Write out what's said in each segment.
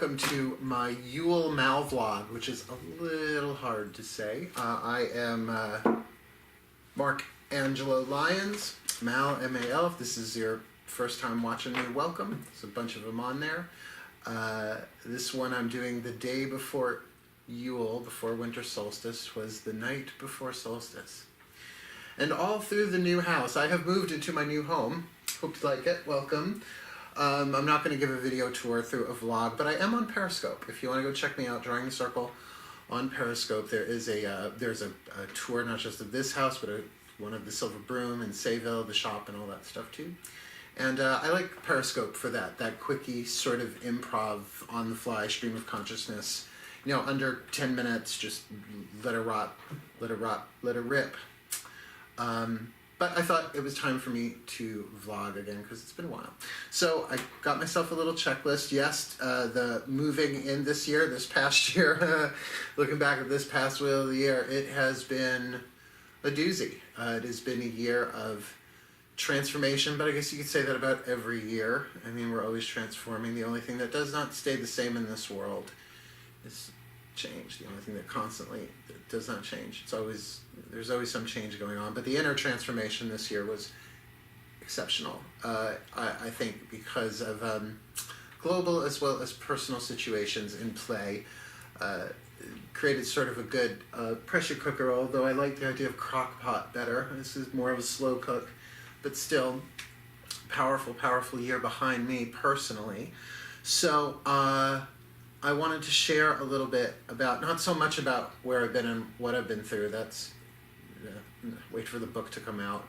welcome to my Yule MALvlog, which is a little hard to say. I am Mark Angelo Lyons, Mal, M-A-L. If this is your first time watching me, welcome. There's a bunch of them on there. This one I'm doing the day before Yule, before winter solstice, was the night before solstice. And all through the new house, I have moved into my new home. Hope you like it, welcome. I'm not going to give a video tour through a vlog, but I am on Periscope. If you want to go check me out, Drawing the Circle on Periscope, there is there's a tour not just of this house, but one of the Silver Broom and Sayville, the shop, and all that stuff too. And I like Periscope for that quickie sort of improv, on the fly stream of consciousness. You know, under 10 minutes, just let her rot, let her rot, let her rip. But I thought it was time for me to vlog again because it's been a while. So I got myself a little checklist. Yes, the moving in this year, this past year, looking back at this past wheel of the year, it has been a doozy. It has been a year of transformation, but I guess you could say that about every year. I mean, we're always transforming. The only thing that does not stay the same in this world is change. The only thing that constantly does not change. There's always some change going on, but the inner transformation this year was exceptional. I think because of global as well as personal situations in play, created sort of a good pressure cooker, although I like the idea of crock pot better. This is more of a slow cook, but still powerful year behind me personally. So I wanted to share a little bit about, not so much about where I've been and what I've been through, that's, wait for the book to come out,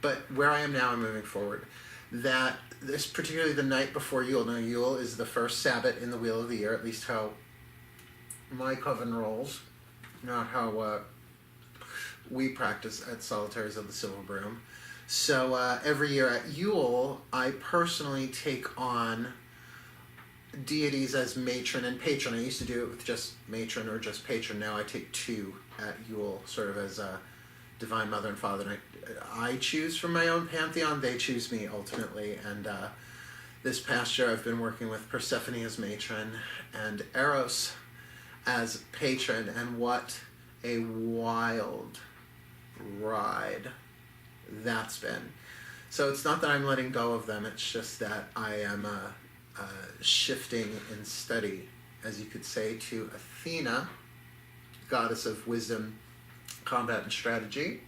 but where I am now and moving forward. That this, particularly the night before Yule, now Yule is the first Sabbath in the wheel of the year, at least how my coven rolls, not how we practice at Solitaries of the Silver Broom. So every year at Yule, I personally take on deities as matron and patron. I used to do it with just matron or just patron. Now I take two at Yule, sort of as a divine mother and father. And I choose from my own pantheon. They choose me ultimately. And this past year I've been working with Persephone as matron and Eros as patron. And what a wild ride that's been. So it's not that I'm letting go of them. It's just that I am shifting in study, as you could say, to Athena, goddess of wisdom, combat, and strategy.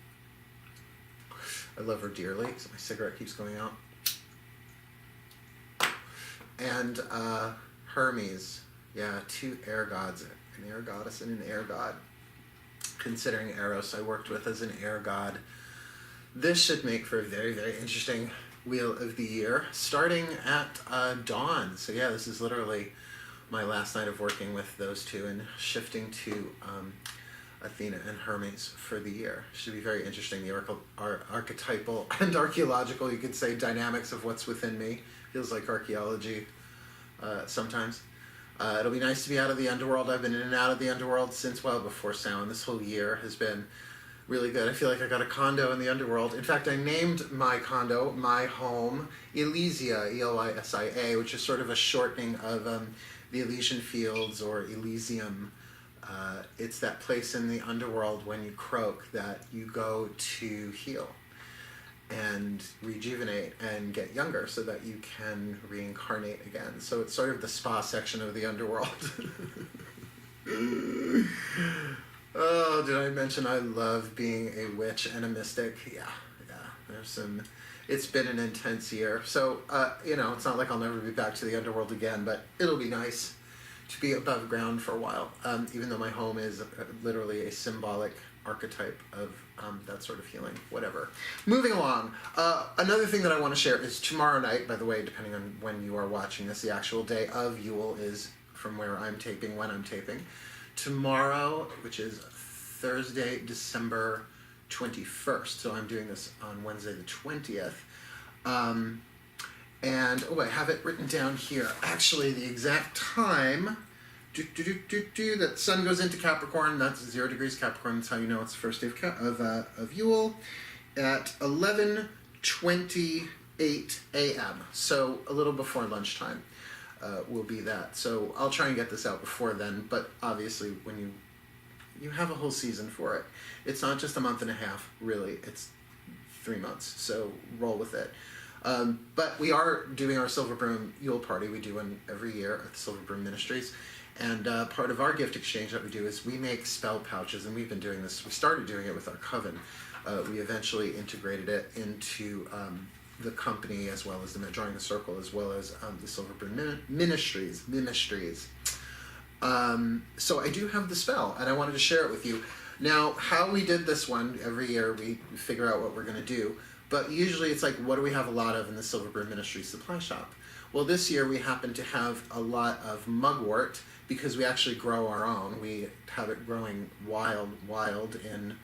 I love her dearly, because my cigarette keeps going out. And Hermes, yeah, two air gods, an air goddess and an air god. Considering Eros I worked with as an air god, this should make for a very, very interesting wheel of the year, starting at dawn. So yeah, this is literally my last night of working with those two and shifting to Athena and Hermes for the year. Should be very interesting. The archetypal and archaeological, you could say, dynamics of what's within me. Feels like archaeology sometimes. It'll be nice to be out of the underworld. I've been in and out of the underworld since well before Samhain. This whole year has been really good. I feel like I got a condo in the underworld. In fact, I named my condo, my home, Elysia, E-L-Y-S-I-A, which is sort of a shortening of the Elysian Fields or Elysium. It's that place in the underworld when you croak that you go to heal and rejuvenate and get younger so that you can reincarnate again. So it's sort of the spa section of the underworld. Oh, did I mention I love being a witch and a mystic? Yeah, there's some, it's been an intense year. So, you know, it's not like I'll never be back to the underworld again, but it'll be nice to be above ground for a while, even though my home is literally a symbolic archetype of that sort of healing, whatever. Moving along, another thing that I want to share is tomorrow night, by the way, depending on when you are watching this, the actual day of Yule is from where I'm taping, when I'm taping. Tomorrow, which is Thursday, December 21st, so I'm doing this on Wednesday the 20th, and, oh, I have it written down here. Actually, the exact time, that sun goes into Capricorn, that's 0 degrees Capricorn, that's how you know it's the first day of Yule, at 11:28 a.m., so a little before lunchtime. will be that. So I'll try and get this out before then, but obviously when you have a whole season for it. It's not just a month and a half, really. It's 3 months, so roll with it. But we are doing our Silver Broom Yule Party. We do one every year at the Silver Broom Ministries. And part of our gift exchange that we do is we make spell pouches, and we've been doing this. We started doing it with our coven. We eventually integrated it into the company, as well as the Drawing the Circle, as well as the Silver Broom Ministries. So I do have the spell, and I wanted to share it with you. Now, how we did this one, every year we figure out what we're going to do, but usually it's like, what do we have a lot of in the Silver Broom Ministries supply shop? Well, this year we happen to have a lot of mugwort, because we actually grow our own. We have it growing wild in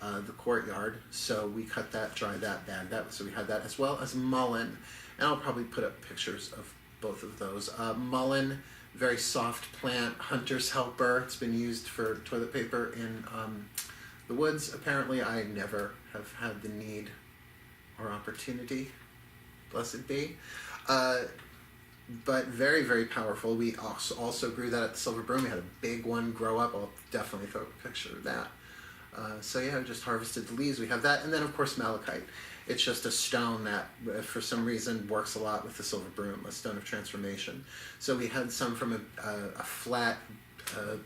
the courtyard, so we cut that, dried that, bagged that, so we had that, as well as mullein, and I'll probably put up pictures of both of those. Mullein, very soft plant, hunter's helper. It's been used for toilet paper in the woods. Apparently, I never have had the need or opportunity, blessed be. But very, very powerful. We also grew that at the Silver Broom. We had a big one grow up. I'll definitely throw a picture of that. So yeah, we just harvested the leaves. We have that. And then, of course, malachite. It's just a stone that, for some reason, works a lot with the Silver Broom, a stone of transformation. So we had some from a flat,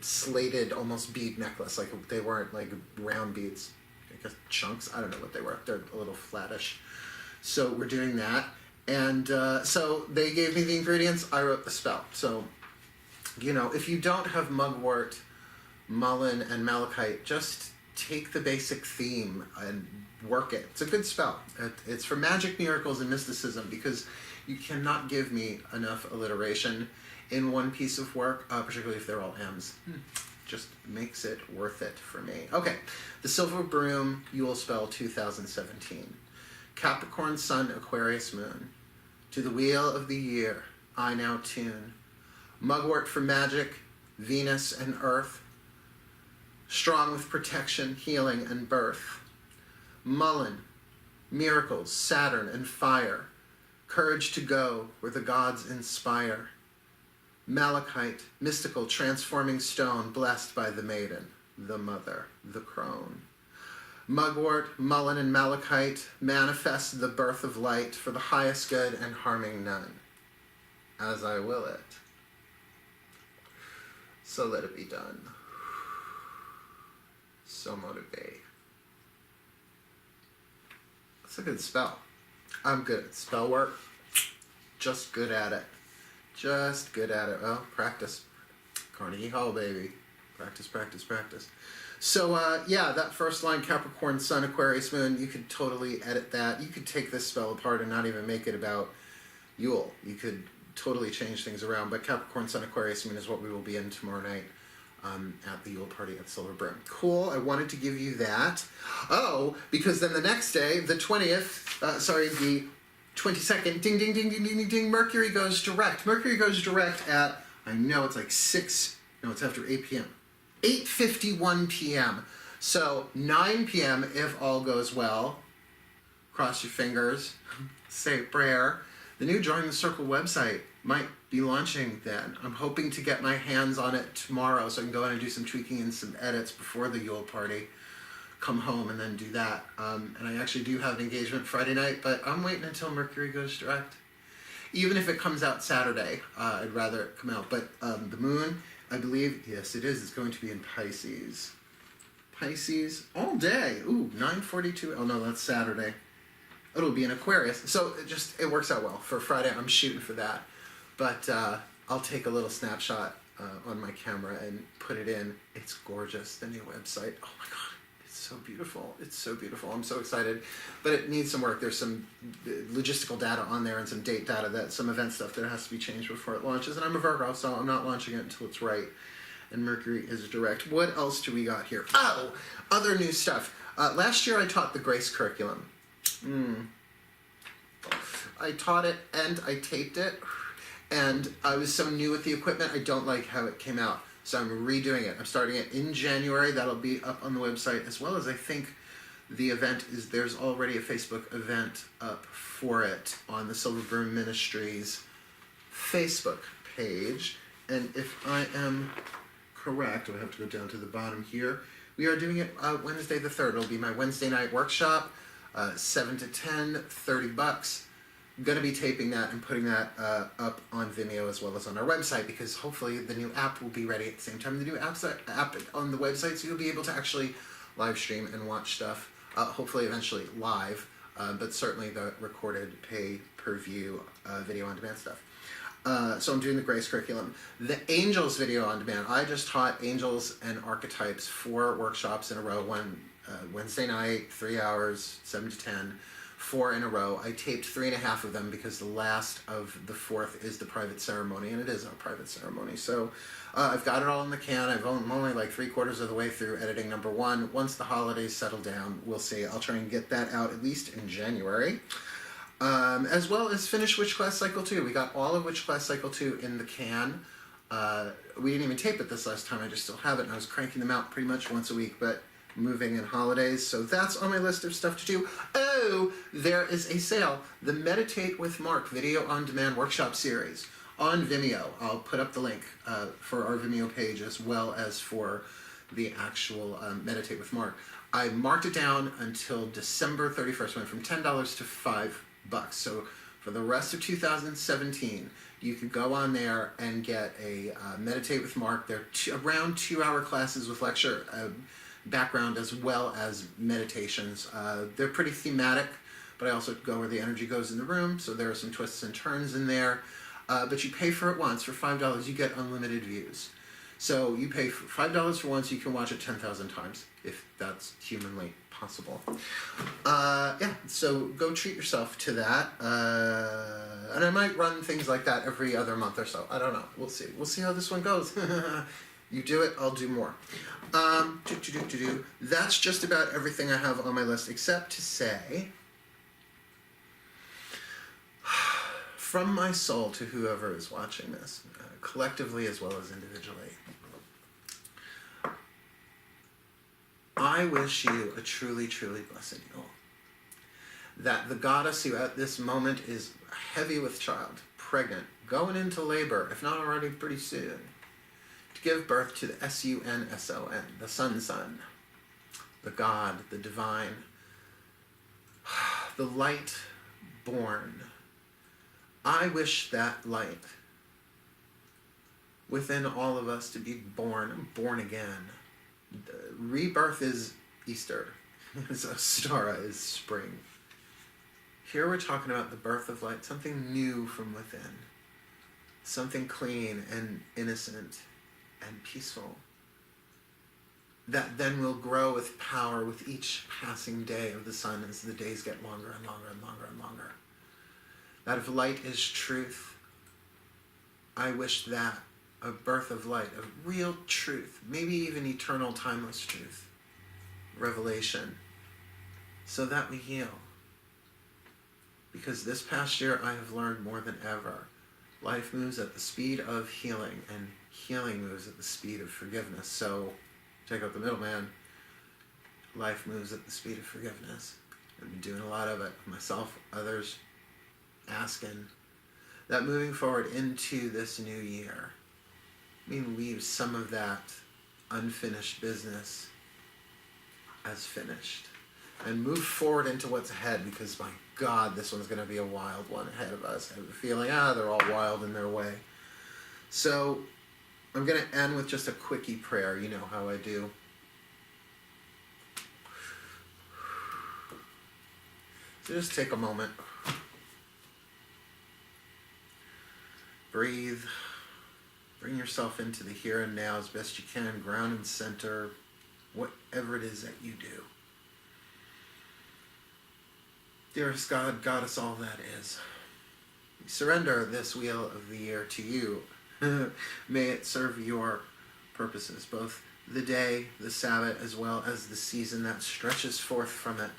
slated, almost bead necklace. Like, they weren't like round beads, I guess chunks. I don't know what they were. They're a little flattish. So we're doing that. And so they gave me the ingredients. I wrote the spell. So, you know, if you don't have mugwort, mullein, and malachite, just take the basic theme and work it. It's a good spell. It's for magic, miracles, and mysticism, because you cannot give me enough alliteration in one piece of work, particularly if they're all M's. Just makes it worth it for me. Okay, the Silver Broom Yule Spell 2017. Capricorn Sun, Aquarius Moon. To the wheel of the year, I now tune. Mugwort for magic, Venus and Earth. Strong with protection, healing, and birth. Mullein, miracles, Saturn, and fire. Courage to go where the gods inspire. Malachite, mystical, transforming stone, blessed by the maiden, the mother, the crone. Mugwort, mullein, and malachite manifest the birth of light for the highest good and harming none, as I will it. So let it be done. So motivate. That's a good spell. I'm good at spell work. Just good at it. Just good at it. Well, practice. Carnegie Hall, baby. Practice, practice, practice. So, yeah, that first line, Capricorn Sun, Aquarius Moon, you could totally edit that. You could take this spell apart and not even make it about Yule. You could totally change things around, but Capricorn Sun, Aquarius Moon is what we will be in tomorrow night at the Yule Party at Silver Broom. Cool, I wanted to give you that. Oh, because then the next day, the 20th, the 22nd, ding, ding, ding, ding, ding, ding, ding, Mercury goes direct. Mercury goes direct at, I know it's like 6, no, it's after 8 p.m. 8:51 p.m. So 9 p.m. if all goes well. Cross your fingers. Say a prayer. The new Drawing the Circle website might be launching then. I'm hoping to get my hands on it tomorrow so I can go in and do some tweaking and some edits before the Yule Party. Come home and then do that. And I actually do have an engagement Friday night, but I'm waiting until Mercury goes direct. Even if it comes out Saturday, I'd rather it come out. But the moon, I believe, yes it is, it's going to be in Pisces. Pisces all day. Ooh, 9:42. Oh no, that's Saturday. It'll be in Aquarius. So it works out well. For Friday, I'm shooting for that. But I'll take a little snapshot on my camera and put it in. It's gorgeous, the new website. Oh my God, it's so beautiful. It's so beautiful. I'm so excited. But it needs some work. There's some logistical data on there and some date data, some event stuff that has to be changed before it launches. And I'm a Virgo, so I'm not launching it until it's right. And Mercury is direct. What else do we got here? Oh, other new stuff. Last year I taught the Grace curriculum. I taught it and I taped it. And I was so new with the equipment, I don't like how it came out. So I'm redoing it. I'm starting it in January. That'll be up on the website, as well as I think the event is, there's already a Facebook event up for it on the Silver Broom Ministries Facebook page. And if I am correct, I have to go down to the bottom here. We are doing it Wednesday the 3rd. It'll be my Wednesday night workshop, 7 to 10, $30. I'm going to be taping that and putting that up on Vimeo as well as on our website, because hopefully the new app will be ready at the same time. The new app on the website, so you'll be able to actually live stream and watch stuff, hopefully eventually live, but certainly the recorded pay-per-view video on demand stuff. So I'm doing the Grace curriculum. The Angels video on demand. I just taught Angels and Archetypes 4 workshops in a row. One Wednesday night, 3 hours, 7 to 10, 4 in a row. I taped 3.5 of them because the last of the 4th is the private ceremony, and it is our private ceremony. So I've got it all in the can. I'm only like 3/4 of the way through editing number 1. Once the holidays settle down, we'll see. I'll try and get that out at least in January. As well as finish Witch Class Cycle 2. We got all of Witch Class Cycle 2 in the can. We didn't even tape it this last time. I just still have it, and I was cranking them out pretty much once a week, but moving in holidays, so that's on my list of stuff to do. Oh, there is a sale. The Meditate with Mark video on demand workshop series on Vimeo. I'll put up the link for our Vimeo page as well as for the actual Meditate with Mark. I marked it down until December 31st. Went from $10 to $5. So for the rest of 2017, you could go on there and get a Meditate with Mark. They're around 2-hour classes with lecture background as well as meditations. They're pretty thematic, but I also go where the energy goes in the room, so there are some twists and turns in there. But you pay for it once. For $5, you get unlimited views. So you pay for $5 for once, you can watch it 10,000 times, if that's humanly possible. Yeah, so go treat yourself to that. And I might run things like that every other month or so. I don't know. We'll see. We'll see how this one goes. You do it, I'll do more. That's just about everything I have on my list, except to say, from my soul to whoever is watching this, collectively as well as individually, I wish you a truly, truly blessed Yule. That the goddess who at this moment is heavy with child, pregnant, going into labor, if not already pretty soon, to give birth to the S-U-N-S-O-N, the Sun, the God, the divine, the light born. I wish that light within all of us to be born again. Rebirth is Easter. Stara is spring. Here we're talking about the birth of light, something new from within, something clean and innocent and peaceful, that then will grow with power with each passing day of the sun as the days get longer and longer and longer and longer. That if light is truth, I wish that, a birth of light, of real truth, maybe even eternal timeless truth, revelation, so that we heal. Because this past year I have learned more than ever, life moves at the speed of healing, and healing moves at the speed of forgiveness. So, take out the middleman, life moves at the speed of forgiveness. I've been doing a lot of it, myself, others, asking that moving forward into this new year, we leave some of that unfinished business as finished and move forward into what's ahead, because my God, this one's going to be a wild one ahead of us. I have a feeling, they're all wild in their way. So I'm going to end with just a quickie prayer. You know how I do. So just take a moment. Breathe. Bring yourself into the here and now as best you can. Ground and center whatever it is that you do. Dearest God, Goddess, all that is, we surrender this wheel of the year to you. May it serve your purposes, both the day, the Sabbath, as well as the season that stretches forth from it.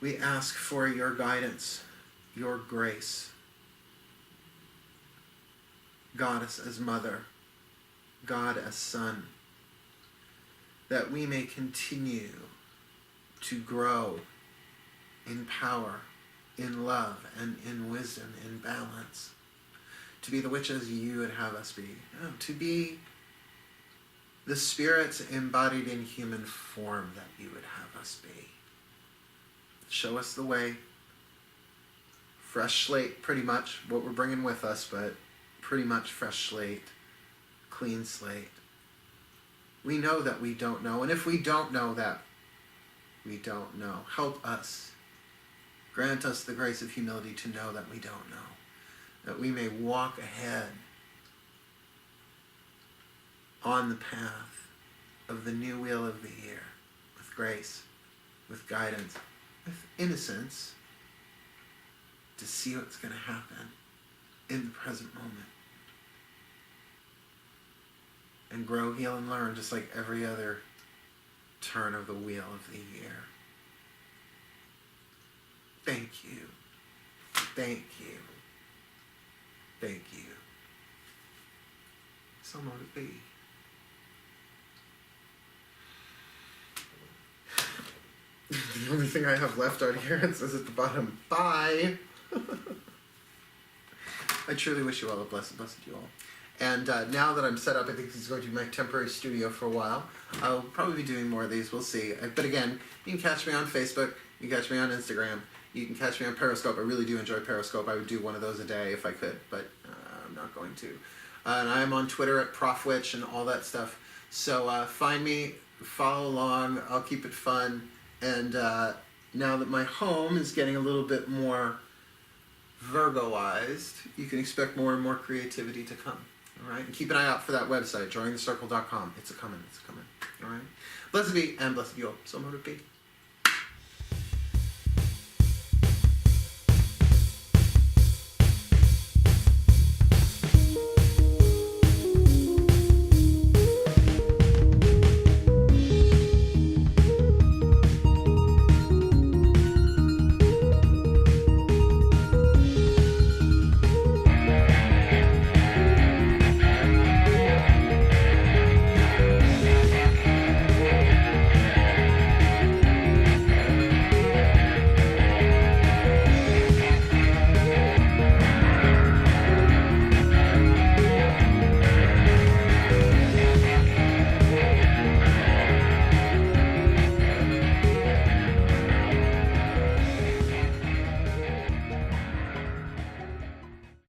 We ask for your guidance, your grace. Goddess as mother, God as son, that we may continue to grow in power, in love, and in wisdom, in balance. to be the witches you would have us be. No, to be the spirits embodied in human form that you would have us be. Show us the way. Fresh slate, pretty much, what we're bringing with us, but pretty much fresh slate, clean slate. We know that we don't know, and if we don't know that, we don't know. Help us. Grant us the grace of humility to know that we don't know, that we may walk ahead on the path of the new wheel of the year, with grace, with guidance, with innocence, to see what's going to happen in the present moment. And grow, heal, and learn just like every other turn of the wheel of the year. Thank you. Thank you. Thank you. So mote it be. The only thing I have left out here, it says at the bottom, bye. I truly wish you all a blessed you all. And now that I'm set up, I think this is going to be my temporary studio for a while. I'll probably be doing more of these, we'll see. But again, you can catch me on Facebook, you can catch me on Instagram, you can catch me on Periscope. I really do enjoy Periscope. I would do one of those a day if I could, but I'm not going to. And I'm on Twitter at ProfWitch and all that stuff. So find me, follow along, I'll keep it fun. And now that my home is getting a little bit more Virgoized, you can expect more and more creativity to come. All right? And keep an eye out for that website, joiningthecircle.com. It's a coming. All right? Blessed be and blessed you all. So mote it be.